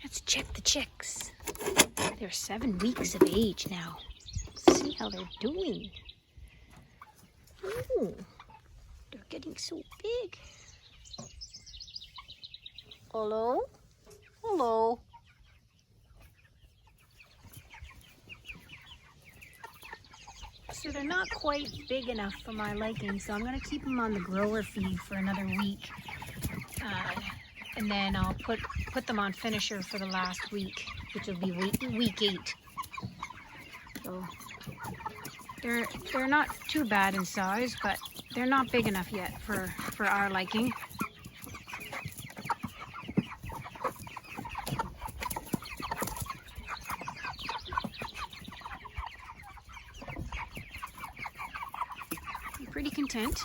Let's check the chicks. They're 7 weeks of age now. Let's see how they're doing. Oh, they're getting so big. Hello? Hello. So they're not quite big enough for my liking, so I'm going to keep them on the grower feed for another week. And then I'll put them on finisher for the last week, which will be week 8. So they're not too bad in size, but they're not big enough yet for our liking. I'm pretty content.